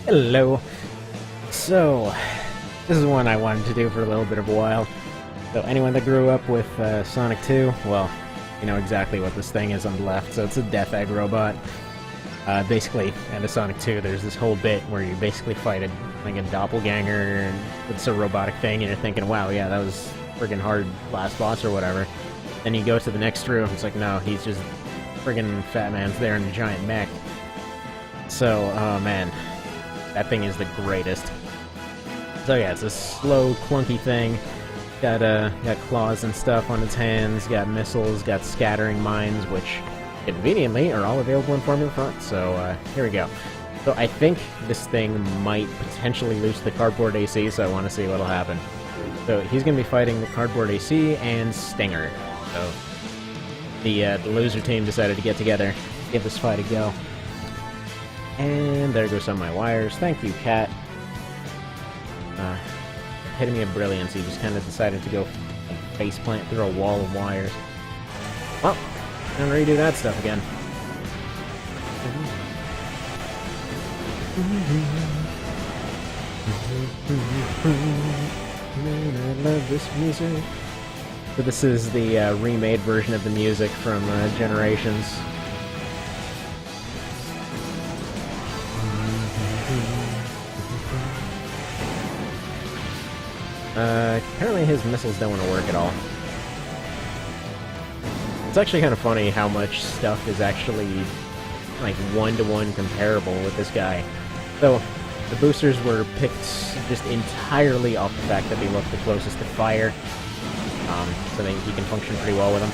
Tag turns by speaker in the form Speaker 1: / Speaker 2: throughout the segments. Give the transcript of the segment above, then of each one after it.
Speaker 1: Hello. So, this is one I wanted to do for a little bit of a while. So anyone that grew up with Sonic 2, well, you know exactly what this thing is on the left. So it's a Death Egg robot. Basically, in Sonic 2, there's this whole bit where you basically fight a doppelganger, and it's a robotic thing, and you're thinking, wow, yeah, that was friggin' hard last boss or whatever. Then you go to the next room, it's like, no, he's just friggin' Fat Man's there in a giant mech. So, oh man, that thing is the greatest. So yeah, it's a slow, clunky thing. Got claws and stuff on its hands, got missiles, got scattering mines, which conveniently are all available in Formula Front, so here we go. So I think this thing might potentially lose the Cardboard AC, so I want to see what'll happen. So he's going to be fighting the Cardboard AC and Stinger. So the loser team decided to get together, give this fight a go. And there goes some of my wires. Thank you, Cat. Epitome of brilliance. He just kind of decided to go faceplant through a wall of wires. Well, I'm gonna redo that stuff again. I love this music. So this is the remade version of the music from Generations. Apparently his missiles don't want to work at all. It's actually kind of funny how much stuff is actually, like, one-to-one comparable with this guy. So, the boosters were picked just entirely off the fact that they look the closest to fire. So he can function pretty well with them.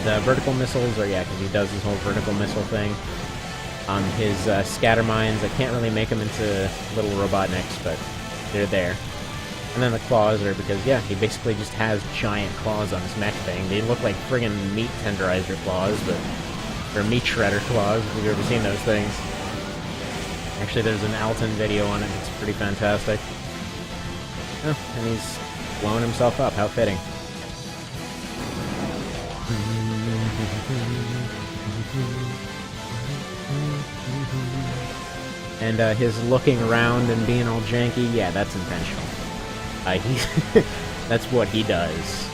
Speaker 1: The vertical missiles are, yeah, because he does this whole vertical missile thing. His scatter mines, I can't really make them into little Robotnicks, but they're there. And then the claws are because, yeah, he basically just has giant claws on his mech thing. They look like friggin' meat tenderizer claws, but... or meat shredder claws, if you've ever seen those things. Actually, there's an Alton video on it, it's pretty fantastic. Oh, and he's blowing himself up, how fitting. And his looking around and being all janky, yeah, that's intentional. That's what he does.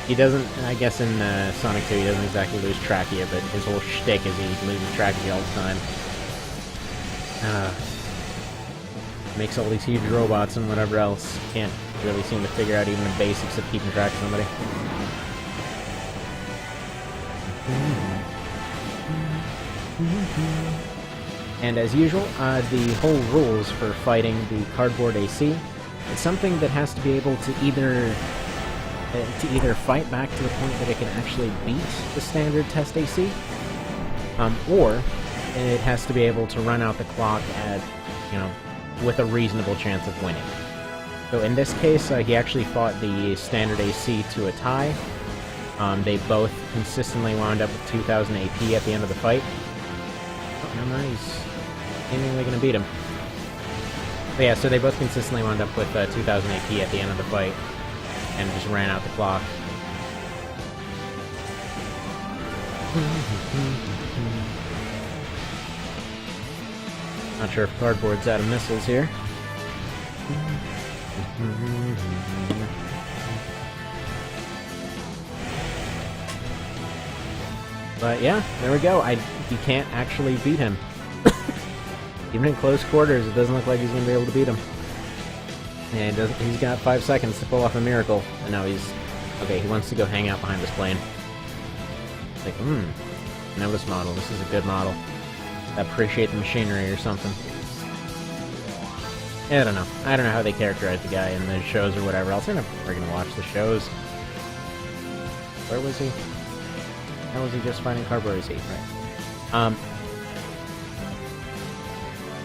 Speaker 1: He doesn't, I guess in Sonic 2 he doesn't exactly lose track of you, but his whole shtick is he loses track of you all the time. Makes all these huge robots and whatever else. Can't really seem to figure out even the basics of keeping track of somebody. And as usual, the whole rules for fighting the Cardboard AC, it's something that has to be able to either fight back to the point that it can actually beat the standard test AC, or it has to be able to run out the clock at, you know, with a reasonable chance of winning. So in this case, he actually fought the standard AC to a tie. They both consistently wound up with 2000 AP at the end of the fight. Oh, never mind, he's seemingly going to beat him. But yeah, so they both consistently wound up with 2000 AP at the end of the fight, and just ran out the clock. Not sure if Cardboard's out of missiles here. But yeah, there we go. You can't actually beat him. Even in close quarters, it doesn't look like he's going to be able to beat him. And he's got 5 seconds to pull off a miracle. And now he's... okay, he wants to go hang out behind this plane. It's like, know this model. This is a good model. Appreciate the machinery or something. Yeah, I don't know. I don't know how they characterize the guy in the shows or whatever else. I'm never gonna watch the shows. Where was he? How was he just finding Cardboard AC? Right.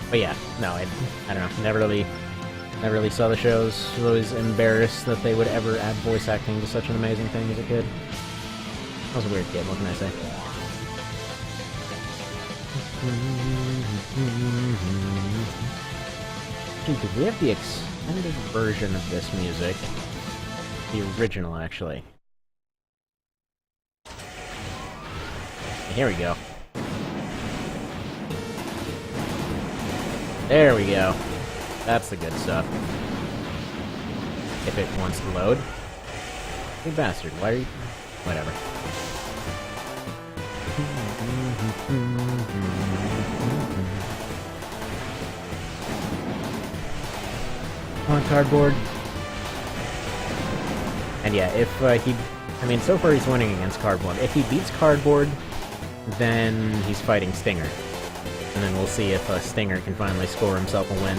Speaker 1: But yeah, no, I don't know. Never really saw the shows. Was always embarrassed that they would ever add voice acting to such an amazing thing as a kid. I was a weird kid, what can I say? Dude, we have the extended version of this music? The original, actually. Here we go. There we go. That's the good stuff. If it wants to load. You bastard, why are you... Whatever. On cardboard. And yeah, if he... I mean, so far he's winning against cardboard. If he beats cardboard, then he's fighting Stinger. And then we'll see if Stinger can finally score himself a win.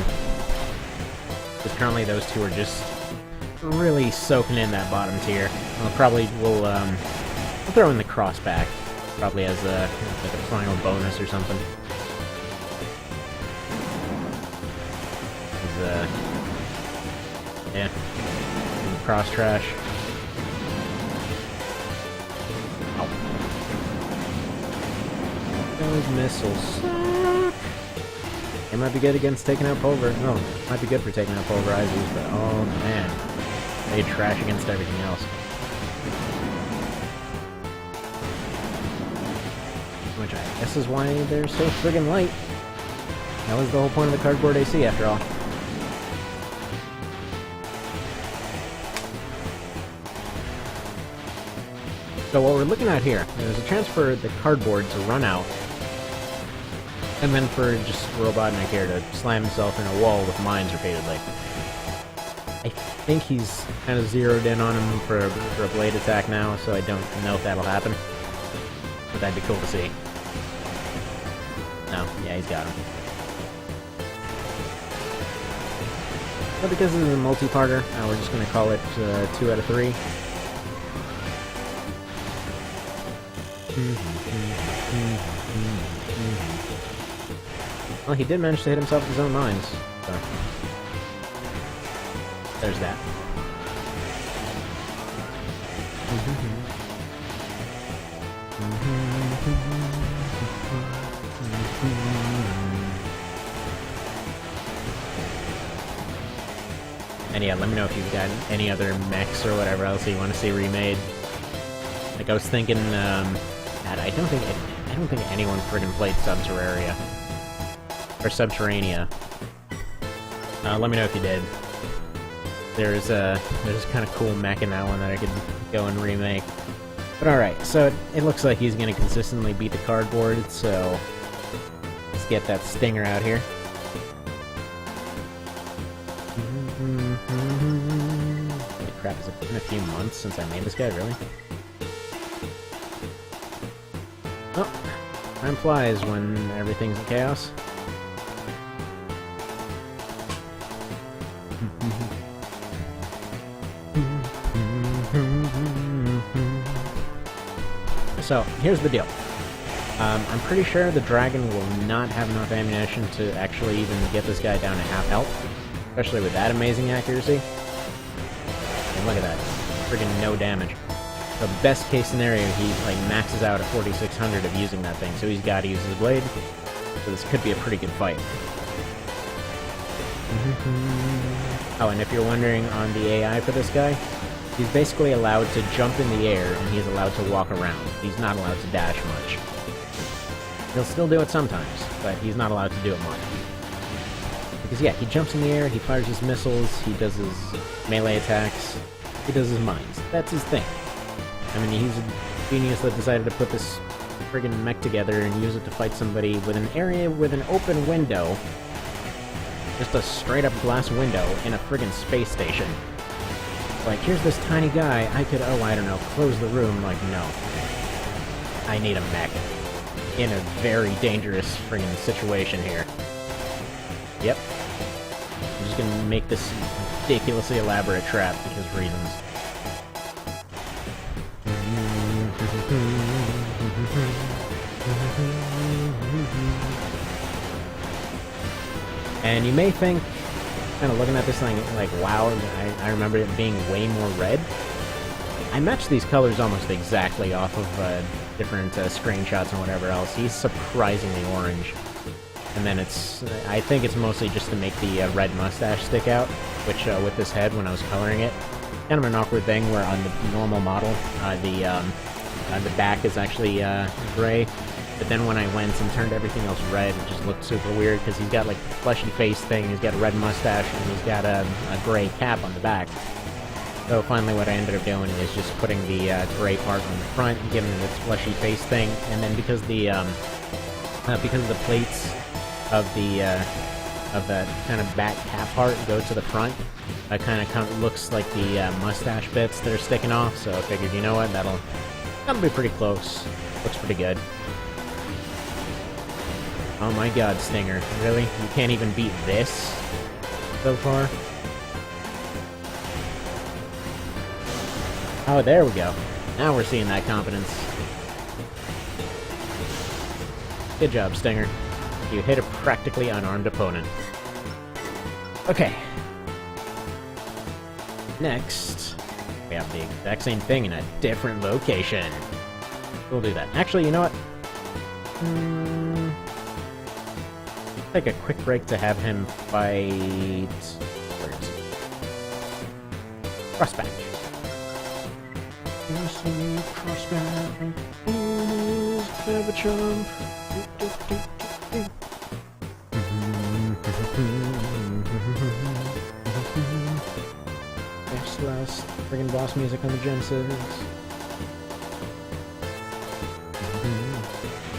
Speaker 1: Because currently those two are just really soaking in that bottom tier. We'll throw in the Crossback, probably as like a final bonus or something. Yeah, cross trash. Oh. Those missiles suck. It might be good against taking out Pulver. No, it might be good for taking out Pulverizers, but oh man. They trash against everything else. Which I guess is why they're so friggin' light. That was the whole point of the cardboard AC after all. So what we're looking at here, there's a chance for the cardboard to run out, and then for just Robotnick here to slam himself in a wall with mines repeatedly. I think he's kind of zeroed in on him for a blade attack now, so I don't know if that'll happen. But that'd be cool to see. No, yeah, he's got him. But because this is a multi-parter, we're just going to call it 2 out of 3. Well, he did manage to hit himself with his own mines, so... There's that. And yeah, let me know if you've got any other mechs or whatever else you want to see remade. Like I was thinking, God, I don't think anyone friggin' played Subterraria or Subterranea. Let me know if you did. There's kind of cool mech in that one that I could go and remake. But alright, so it looks like he's going to consistently beat the cardboard, so let's get that Stinger out here. Holy crap, has it been a few months since I made this guy, really? Oh, time flies when everything's in chaos. So, here's the deal. I'm pretty sure the dragon will not have enough ammunition to actually even get this guy down to half health. Especially with that amazing accuracy. And look at that. Friggin' no damage. So best case scenario, he like maxes out at 4600 of using that thing, so he's got to use his blade. So this could be a pretty good fight. Oh, and if you're wondering on the AI for this guy, he's basically allowed to jump in the air, and he's allowed to walk around. He's not allowed to dash much. He'll still do it sometimes, but he's not allowed to do it much. Because yeah, he jumps in the air, he fires his missiles, he does his melee attacks, he does his mines. That's his thing. I mean, he's a genius that decided to put this friggin' mech together and use it to fight somebody with an area with an open window. Just a straight-up glass window in a friggin' space station. Like, here's this tiny guy, I could, oh, I don't know, close the room. Like, no. I need a mech. In a very dangerous friggin' situation here. Yep. I'm just gonna make this ridiculously elaborate trap because reasons. And you may think, kind of looking at this thing, like, wow, I remember it being way more red. I matched these colors almost exactly off of different screenshots and whatever else. He's surprisingly orange. And then I think it's mostly just to make the red mustache stick out, which with this head, when I was coloring it, kind of an awkward thing where on the normal model, the back is actually gray, But then when I went and turned everything else red, it just looked super weird, because he's got like a fleshy face thing, he's got a red mustache, and he's got a gray cap on the back. So finally what I ended up doing is just putting the gray part on the front and giving it its fleshy face thing, and then because of the plates of that kind of back cap part go to the front, it kind of looks like the mustache bits that are sticking off, so I figured, you know what, that'll be pretty close. Looks pretty good. Oh my god, Stinger. Really? You can't even beat this so far? Oh, there we go. Now we're seeing that competence. Good job, Stinger. You hit a practically unarmed opponent. Okay. Next, we have the exact same thing in a different location. We'll do that. Actually, you know what? Take a quick break to have him fight... Where is it? Crossback. Crossback. Have a jump. Last friggin' boss music on the Genesis.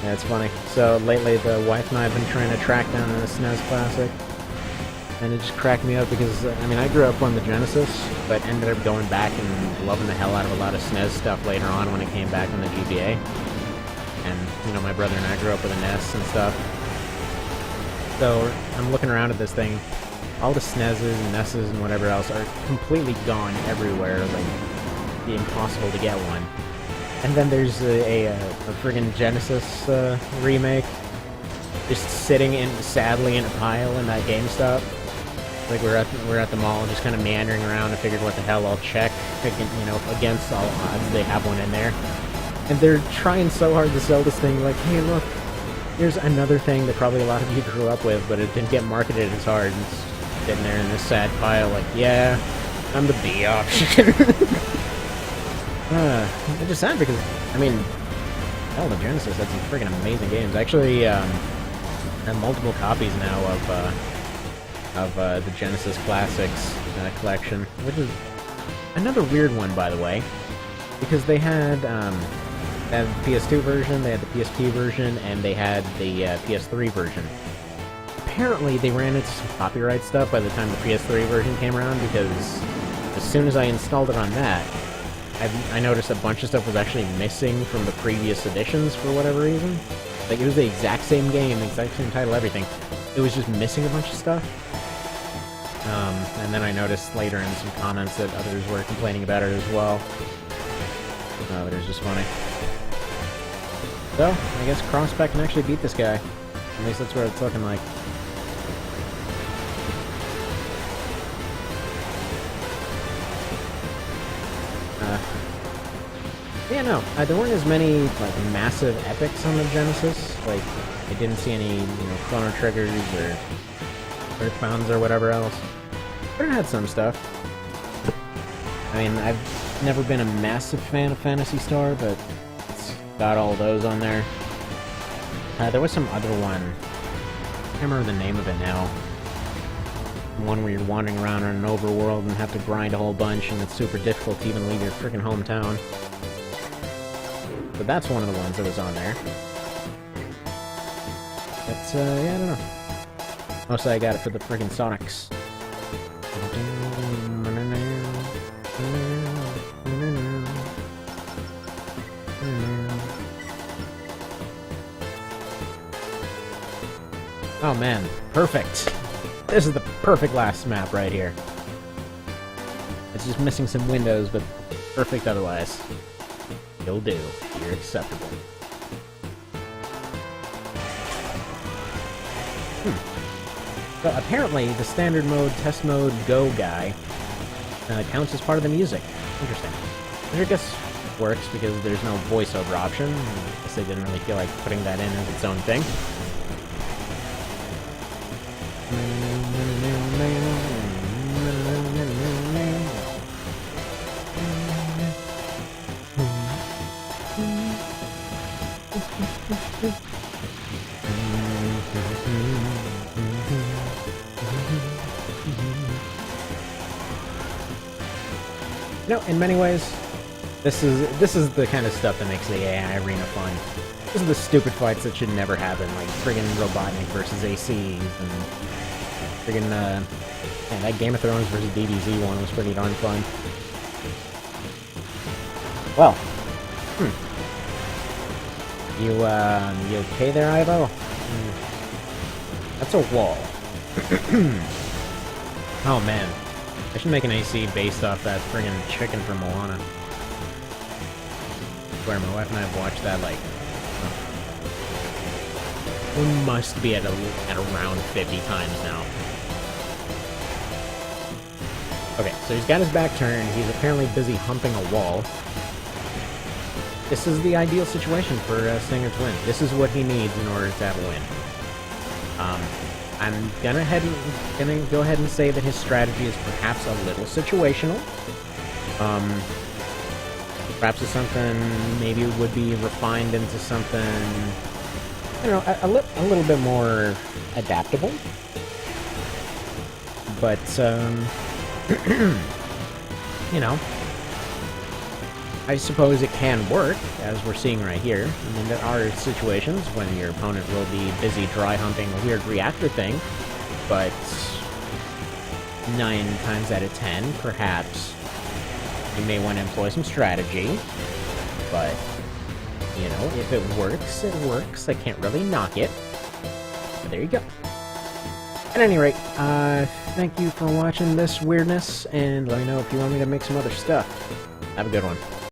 Speaker 1: Yeah, it's funny. So lately the wife and I have been trying to track down a SNES classic. And it just cracked me up because, I mean, I grew up on the Genesis, but ended up going back and loving the hell out of a lot of SNES stuff later on when it came back on the GBA. And, you know, my brother and I grew up with a NES and stuff. So I'm looking around at this thing. All the SNESes and NESes and whatever else are completely gone everywhere, like, it'd be impossible to get one. And then there's a friggin' Genesis remake, just sitting sadly in a pile in that GameStop. Like we're at the mall, just kind of meandering around, and figured, what the hell, I'll check, you know, against all odds, they have one in there. And they're trying so hard to sell this thing, like, hey, look, here's another thing that probably a lot of you grew up with, but it didn't get marketed as hard. It's sitting there in this sad pile, like, yeah, I'm the B option. It's just sad because, I mean, hell, the Genesis had some freaking amazing games. I actually have multiple copies now of the Genesis Classics collection, which is another weird one, by the way, because they had the PS2 version, they had the PSP version, and they had the PS3 version. Apparently, they ran into some copyright stuff by the time the PS3 version came around, because as soon as I installed it on that, I noticed a bunch of stuff was actually missing from the previous editions for whatever reason. Like, it was the exact same game, the exact same title, everything. It was just missing a bunch of stuff. And then I noticed later in some comments that others were complaining about it as well. But it was just funny. So, I guess Crossback can actually beat this guy. At least that's what it's looking like. Yeah, no, there weren't as many, like, massive epics on the Genesis. Like, I didn't see any, you know, Chrono Triggers or Earthbounds or whatever else. But it had some stuff. I mean, I've never been a massive fan of Phantasy Star, but it's got all those on there. There was some other one. I can't remember the name of it now. One where you're wandering around in an overworld and have to grind a whole bunch, and it's super difficult to even leave your freaking hometown. But that's one of the ones that was on there. But, yeah, I don't know. Mostly I got it for the friggin' Sonics. Oh man, perfect! This is the perfect last map right here. It's just missing some windows, but perfect otherwise. You'll do. You're acceptable. So apparently, the standard mode, test mode, go guy counts as part of the music. Interesting. Which I guess works because there's no voiceover option. I guess they didn't really feel like putting that in as its own thing. You know, in many ways, this is the kind of stuff that makes the AI arena fun. This is the stupid fights that should never happen, like friggin' Robotnick versus ACs, and friggin' yeah, that Game of Thrones versus DBZ one was pretty darn fun. Well, you okay there, Ivo? That's a wall. Oh man, I should make an AC based off that friggin' chicken from Moana. Where my wife and I have watched that, like, we must be at around 50 times now. Okay, so he's got his back turned, he's apparently busy humping a wall. This is the ideal situation for Stinger to win. This is what he needs in order to have a win. I'm gonna go ahead and say that his strategy is perhaps a little situational. Perhaps it's something maybe would be refined into something, you know, a little bit more adaptable. But you know, I suppose it can work, as we're seeing right here. I mean, there are situations when your opponent will be busy dry humping a weird reactor thing, but 9 times out of 10, perhaps, you may want to employ some strategy, but, you know, if it works, it works. I can't really knock it. But there you go. At any rate, thank you for watching this weirdness, and let me know if you want me to make some other stuff. Have a good one.